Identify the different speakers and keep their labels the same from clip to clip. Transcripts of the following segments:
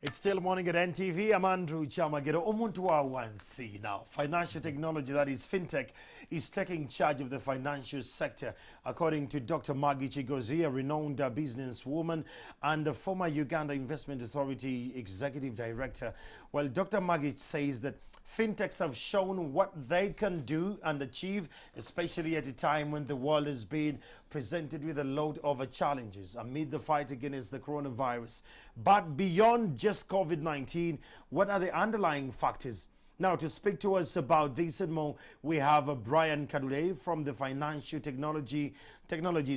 Speaker 1: It's still morning at NTV. I'm Andrew Chamagero. Umuntu wa wansi now. Financial technology, that is fintech, is taking charge of the financial sector, according to Dr. Maggie Chigozie, a renowned businesswoman and the former Uganda Investment Authority executive director. Well, Dr. Maggie says that fintechs have shown what they can do and achieve, especially at a time when the world is being presented with a load of challenges amid the fight against the coronavirus. But beyond just COVID-19, what are the underlying factors? Now, to speak to us about this and more, we have Brian Kadule from the Financial Technology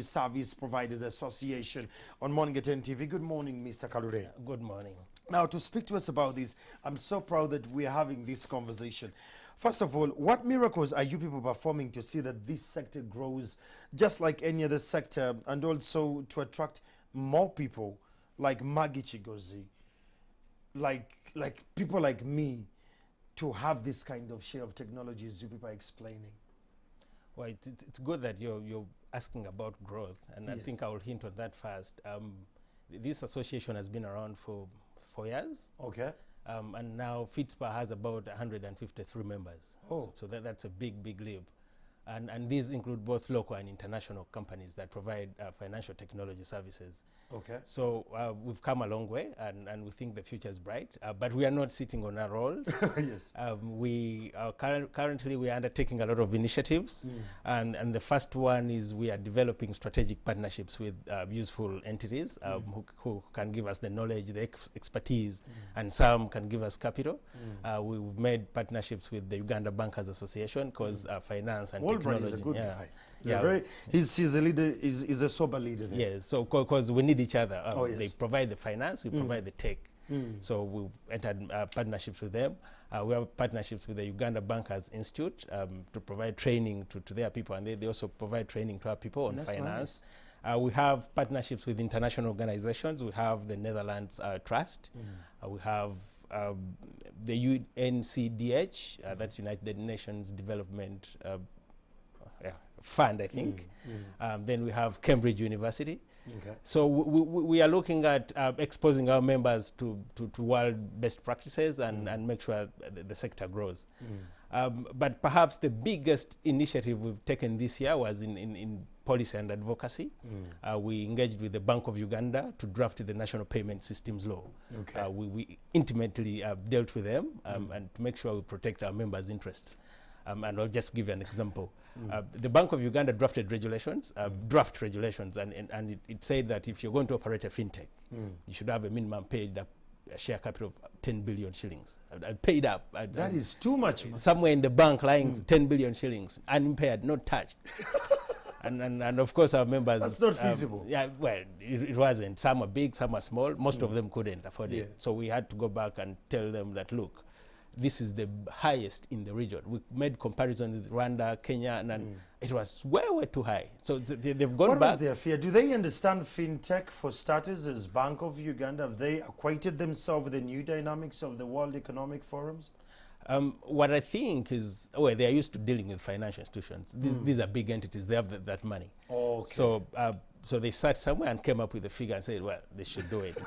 Speaker 1: Service Providers Association on Morning at NTV. Good morning, Mr. Kadule.
Speaker 2: Good morning.
Speaker 1: Now, to speak to us about this, I'm so proud that we're having this conversation. First of all, what miracles are you people performing to see that this sector grows just like any other sector, and also to attract more people like Maggie Chigozie, like people like me, to have this kind of share of technologies you people are explaining?
Speaker 2: Well, it's good that you're asking about growth, and yes. I think I will hint on that first. This association has been around for 4 years.
Speaker 1: Okay.
Speaker 2: And now FITSPA has about 153 members.
Speaker 1: Oh.
Speaker 2: So that's a big leap. And these include both local and international companies that provide financial technology services.
Speaker 1: Okay.
Speaker 2: So we've come a long way, and we think the future is bright. But we are not sitting on our roles.
Speaker 1: Yes.
Speaker 2: We are currently we are undertaking a lot of initiatives, and the first one is we are developing strategic partnerships with useful entities who can give us the knowledge, the expertise, and some can give us capital. We've made partnerships with the Uganda Bankers Association because finance and technology.
Speaker 1: Is a good guy.
Speaker 2: He's
Speaker 1: he's a leader. He's a sober leader there.
Speaker 2: Yes, so because we need each other.
Speaker 1: Yes.
Speaker 2: They provide the finance, we provide the tech. So we've entered partnerships with them. We have partnerships with the Uganda Bankers Institute to provide training to their people, and they also provide training to our people on finance. Nice. We have partnerships with international organizations. We have the Netherlands Trust. We have the UNCDH, that's United Nations Development Fund, I think. Then we have Cambridge University.
Speaker 1: Okay.
Speaker 2: So we are looking at exposing our members to world best practices and make sure the sector grows. But perhaps the biggest initiative we've taken this year was in policy and advocacy. We engaged with the Bank of Uganda to draft the National Payment Systems Law.
Speaker 1: Okay.
Speaker 2: We intimately dealt with them and to make sure we protect our members' interests. And I'll just give you an example. The Bank of Uganda drafted regulations, draft regulations, and it said that if you're going to operate a fintech, you should have a minimum paid up a share capital of 10 billion shillings. Paid up.
Speaker 1: That is too much.
Speaker 2: Somewhere in the bank lying 10 billion shillings, unimpaired, not touched. And of course our members...
Speaker 1: That's not feasible.
Speaker 2: Yeah, well, it wasn't. Some are big, some are small. Most of them couldn't afford it. So we had to go back and tell them that, look, this is the highest in the region. We made comparison with Rwanda, Kenya, and it was way too high. So they've gone back.
Speaker 1: What was their fear? Do they understand fintech for starters as Bank of Uganda? Have they acquainted themselves with the new dynamics of the World Economic Forums?
Speaker 2: What I think is, well, they are used to dealing with financial institutions. These are big entities. They have that money.
Speaker 1: Okay.
Speaker 2: So they sat somewhere and came up with a figure and said, well, they should do it.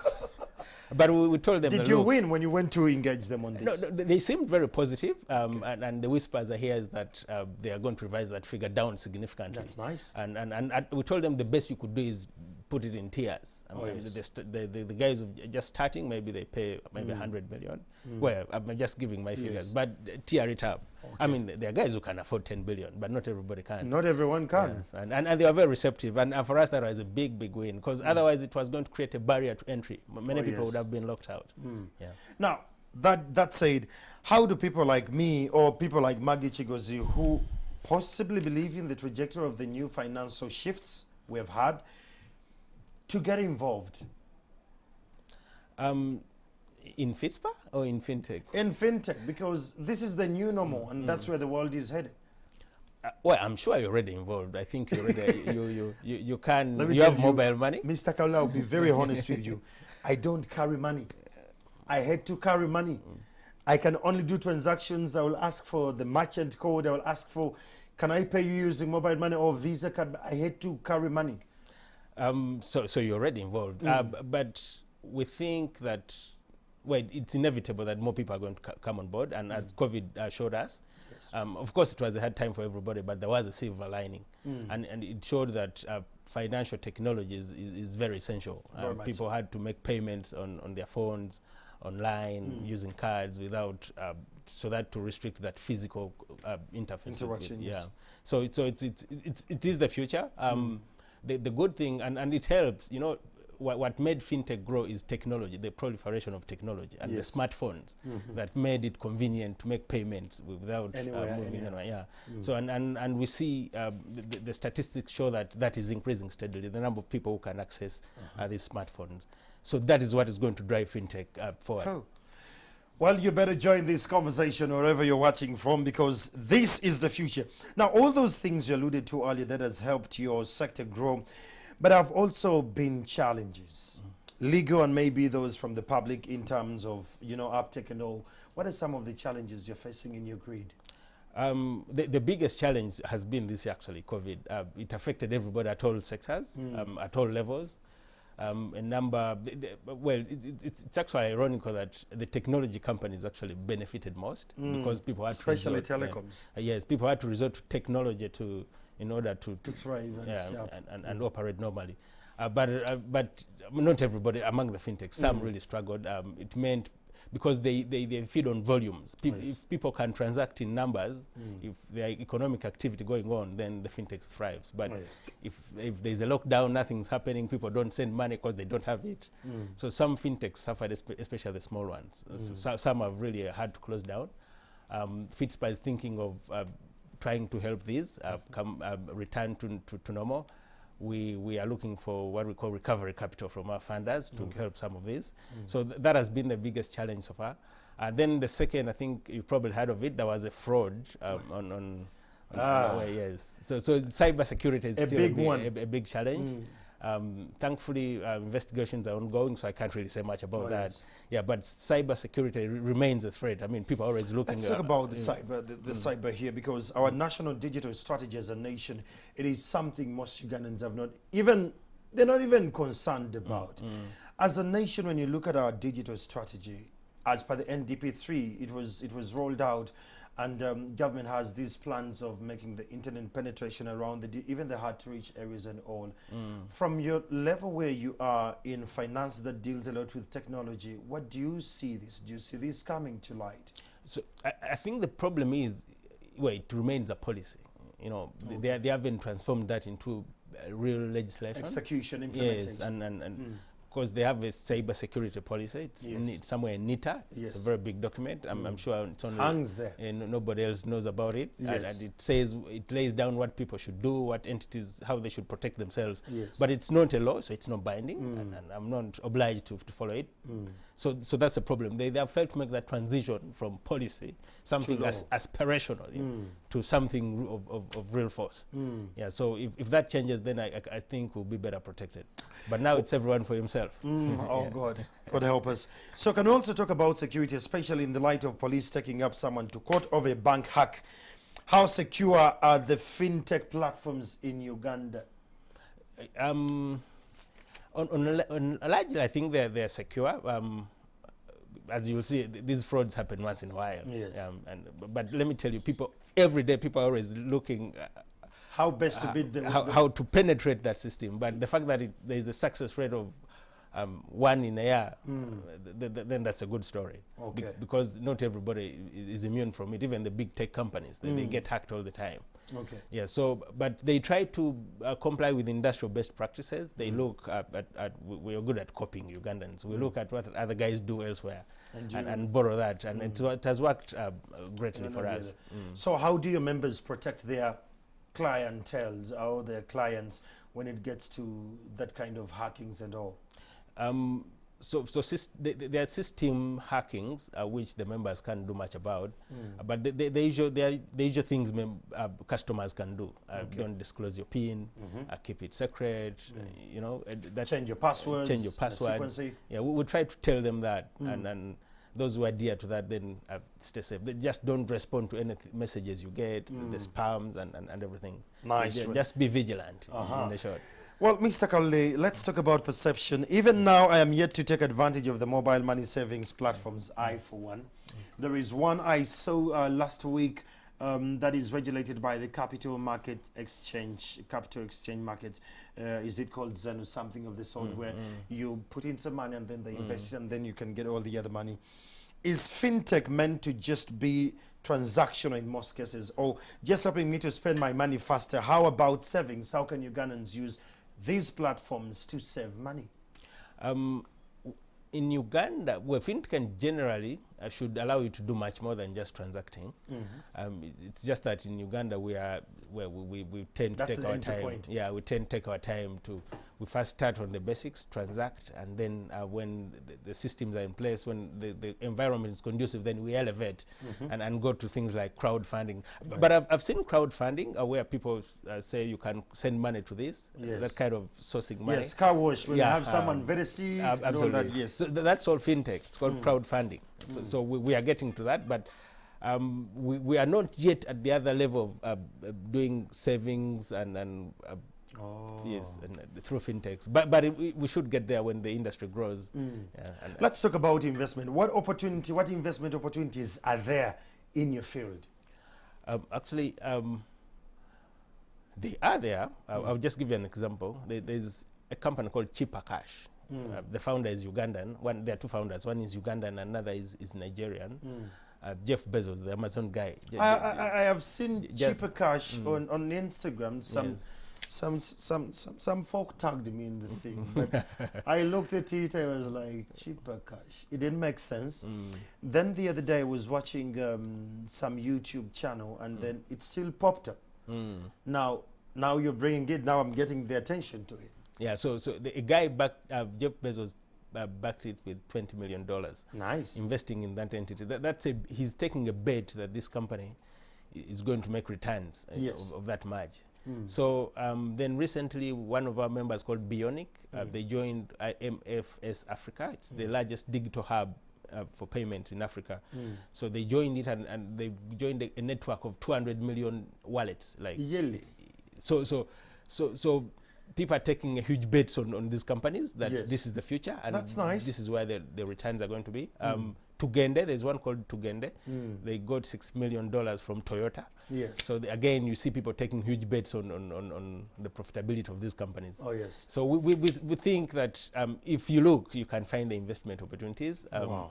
Speaker 2: But we told them...
Speaker 1: Did you win when you went to engage them on this?
Speaker 2: No, they seemed very positive, and the whispers I hear is that they are going to revise that figure down significantly.
Speaker 1: That's nice.
Speaker 2: And we told them the best you could do is put it in tiers. The guys who are just starting, maybe they pay maybe 100 million. Well, I'm just giving my figures, but tier it up. Okay. I mean, there are guys who can afford 10 billion, but not everybody can.
Speaker 1: Not everyone can.
Speaker 2: Yes. And they are very receptive. And for us, that was a big win, because otherwise it was going to create a barrier to entry. Many people would have been locked out. Yeah.
Speaker 1: Now, that said, how do people like me or people like Maggie Chigozie, who possibly believe in the trajectory of the new financial shifts we have had, to get involved?
Speaker 2: In FITSPA or in fintech?
Speaker 1: In fintech, because this is the new normal, and that's where the world is headed.
Speaker 2: Well, I'm sure you're already involved. I think you're already, you can. You have mobile money.
Speaker 1: Mr. Kaula, I'll be very honest with you. I don't carry money. I had to carry money. I can only do transactions. I will ask for the merchant code. I will ask for, can I pay you using mobile money or Visa card? I had to carry money.
Speaker 2: So you're already involved. But we think that well, it's inevitable that more people are going to come on board, and as COVID showed us, of course it was a hard time for everybody, but there was a silver lining, and it showed that financial technology is very essential. People had to make payments on their phones, online, using cards without, so that to restrict that physical interface.
Speaker 1: Interaction, yes.
Speaker 2: Yeah. So it is the future. The good thing, and it helps, you know, what made fintech grow is technology, the proliferation of technology, and the smartphones that made it convenient to make payments without moving anywhere. Yeah. So and we see the statistics show that is increasing steadily, the number of people who can access these smartphones. So that is what is going to drive fintech forward.
Speaker 1: Oh. Well, you better join this conversation wherever you're watching from, because this is the future. Now, all those things you alluded to earlier that has helped your sector grow, but have also been challenges, legal and maybe those from the public in terms of, you know, uptake and all. What are some of the challenges you're facing in your grid?
Speaker 2: The biggest challenge has been this actually, COVID. It affected everybody at all sectors, at all levels. A number, it's actually ironical that the technology companies actually benefited most because people had
Speaker 1: especially
Speaker 2: to resort,
Speaker 1: telecoms.
Speaker 2: Yes, people had to resort to technology in order to
Speaker 1: thrive
Speaker 2: and operate normally. But not everybody among the fintechs. Some really struggled. It meant because they feed on volumes. If people can transact in numbers, if there is economic activity going on, then the fintech thrives. But if there's a lockdown, nothing's happening, people don't send money because they don't have it. So some fintechs suffered, especially the small ones. So some have really had to close down. FITSPA is thinking of trying to help these return to normal. We are looking for what we call recovery capital from our funders to help some of these. So that has been the biggest challenge so far. Then the second, I think you probably heard of it, there was a fraud on yes. So cyber security is still a big challenge. Thankfully, investigations are ongoing, so I can't really say much about that. Yes. Yeah, but cyber security remains a threat. I mean, people are always looking.
Speaker 1: Let's talk about the cyber here, because our national digital strategy as a nation, it is something most Ugandans have they're not even concerned about. As a nation, when you look at our digital strategy, as per the NDP3, it was rolled out. And government has these plans of making the internet penetration around even the hard-to-reach areas and all. From your level where you are in finance that deals a lot with technology, what do you see this? Do you see this coming to light?
Speaker 2: So I think the problem is, well, it remains a policy. You know, they haven't transformed that into real legislation.
Speaker 1: Execution, implementation.
Speaker 2: Yes, and because they have a cyber security policy. It's somewhere in NITA. Yes. It's a very big document. I'm sure it's only
Speaker 1: hangs there,
Speaker 2: and nobody else knows about it.
Speaker 1: Yes.
Speaker 2: And it says, it lays down what people should do, what entities, how they should protect themselves. Yes. But it's not a law, so it's not binding, and I'm not obliged to follow it. So that's a problem. They have failed to make that transition from policy, something aspirational, to something of real force. Yeah. So if that changes, then I think we'll be better protected. But now it's everyone for himself.
Speaker 1: Oh, God help us. So can we also talk about security, especially in the light of police taking up someone to court over a bank hack? How secure are the fintech platforms in Uganda? Largely, I think they're secure. As you'll see, these frauds happen once in a while. Yes. But let me tell you, every day people are always looking how best to beat
Speaker 2: how to penetrate that system. But the fact that there is a success rate of 1 in a year, then that's a good story. Okay. Because not everybody is immune from it. Even the big tech companies, they get hacked all the time. Okay. Yeah. So, but they try to comply with industrial best practices. They look at we are good at copying Ugandans. We look at what other guys do elsewhere and borrow that, and it has worked greatly for us.
Speaker 1: So, how do your members protect their clientele or their clients when it gets to that kind of hackings and all?
Speaker 2: So there are system hackings which the members can't do much about, but the usual things customers can do. Don't disclose your PIN, keep it secret. You know,
Speaker 1: change your passwords.
Speaker 2: Change your password. Yeah, we try to tell them that, and those who adhere to that then stay safe. They just don't respond to any messages you get, the spams and everything.
Speaker 1: Nice.
Speaker 2: Just be vigilant in the short.
Speaker 1: Well, Mr. Kaule, let's talk about perception. Even now, I am yet to take advantage of the mobile money savings platforms, I for one. There is one I saw last week that is regulated by the capital exchange market. Is it called Zen or something of the sort, where you put in some money and then they invest it and then you can get all the other money. Is fintech meant to just be transactional in most cases, or just helping me to spend my money faster? How about savings? How can Ugandans use these platforms to save money?
Speaker 2: In Uganda, well, fintech generally should allow you to do much more than just transacting. It's just that in Uganda we tend to take our time. Yeah, we tend to take our time to. We first start on the basics, transact, and then when the systems are in place, when the environment is conducive, then we elevate and go to things like crowdfunding. Right. But I've seen crowdfunding where people say you can send money to this, that kind of sourcing money.
Speaker 1: Yes, car wash, when you have someone very sick, and all that, yes.
Speaker 2: So that's all fintech. It's called crowdfunding. So we are getting to that, but we are not yet at the other level of doing savings and yes, and through fintechs. But we should get there when the industry grows. Yeah,
Speaker 1: let's talk about investment. What investment opportunities are there in your field?
Speaker 2: Actually, they are there. I'll just give you an example. There's a company called Cheaper Cash. The founder is Ugandan. There are two founders. One is Ugandan, another is Nigerian. Jeff Bezos, the Amazon guy.
Speaker 1: I have seen Cheaper Cash on Instagram. Some folk tagged me in the thing, but I looked at it. I was like, Cheaper Cash. It didn't make sense. Then the other day I was watching some YouTube channel, and then it still popped up. Now you're bringing it. Now I'm getting the attention to it.
Speaker 2: Yeah, so a guy backed, Jeff Bezos backed it with $20 million.
Speaker 1: Nice.
Speaker 2: Investing in that entity. He's taking a bet that this company is going to make returns of that much. So then recently, one of our members called Bionic, they joined MFS Africa. It's the largest digital hub for payments in Africa. So they joined it, and they joined a network of 200 million wallets. Like
Speaker 1: yearly.
Speaker 2: So people are taking a huge bets on these companies that this is the future, and
Speaker 1: that's nice.
Speaker 2: This is where the returns are going to be. Tugende, there's one called Tugende. They got $6 million from Toyota.
Speaker 1: Yes.
Speaker 2: So again, you see people taking huge bets on the profitability of these companies.
Speaker 1: Oh yes.
Speaker 2: So we think that if you look, you can find the investment opportunities.
Speaker 1: Wow.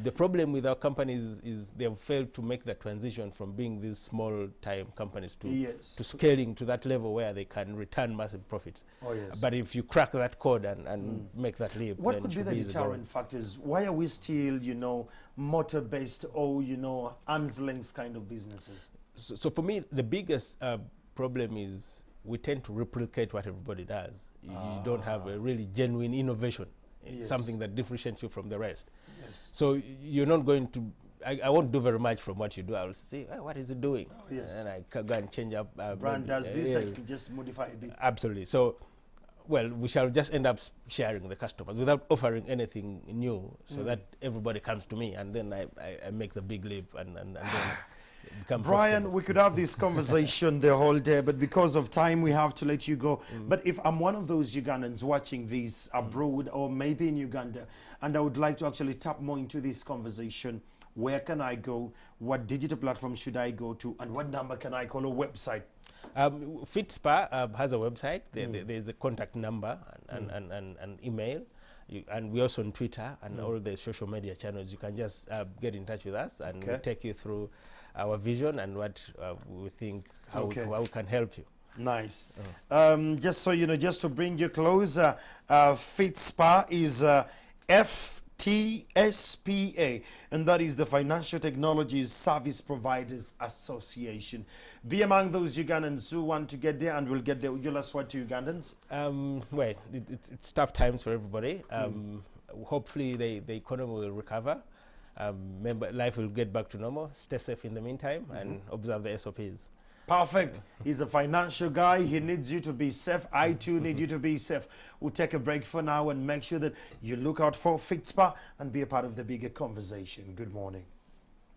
Speaker 2: The problem with our companies is they have failed to make that transition from being these small-time companies to scaling to that level where they can return massive profits.
Speaker 1: Oh yes.
Speaker 2: But if you crack that code and make that leap,
Speaker 1: what
Speaker 2: then
Speaker 1: could be the deterrent factors? Why are we still, motor-based or, arm's length kind of businesses?
Speaker 2: So for me, the biggest problem is we tend to replicate what everybody does. You don't have a really genuine innovation, something that differentiates you from the rest.
Speaker 1: Yes.
Speaker 2: So you're not going to, I won't do very much from what you do. I will say, what is it doing?
Speaker 1: Oh, yes.
Speaker 2: And I can go and change up.
Speaker 1: Brand does this, I can just modify a bit.
Speaker 2: Absolutely. So, well, we shall just end up sharing the customers without offering anything new, so that everybody comes to me, and then I make the big leap and then become
Speaker 1: Brian,
Speaker 2: profitable.
Speaker 1: we could have this conversation the whole day, but because of time, we have to let you go. But if I'm one of those Ugandans watching this abroad or maybe in Uganda, and I would like to actually tap more into this conversation, where can I go? What digital platform should I go to? And what number can I call, or website?
Speaker 2: FitSpa has a website. There's a contact number and email. And we're also on Twitter and all the social media channels. You can just get in touch with us, and we'll take you through our vision and what we think, how we can help you.
Speaker 1: Nice. Just so you know, just to bring you closer, FitSpa is FTSPA, and that is the Financial Technologies Service Providers Association. Be among those Ugandans who want to get there and will get there. Would you last word to Ugandans?
Speaker 2: Well, it's tough times for everybody. Hopefully the economy will recover. Life will get back to normal. Stay safe in the meantime and observe the SOPs.
Speaker 1: Perfect. He's a financial guy. He needs you to be safe. I too need you to be safe. We'll take a break for now and make sure that you look out for FitSpa and be a part of the bigger conversation. Good morning.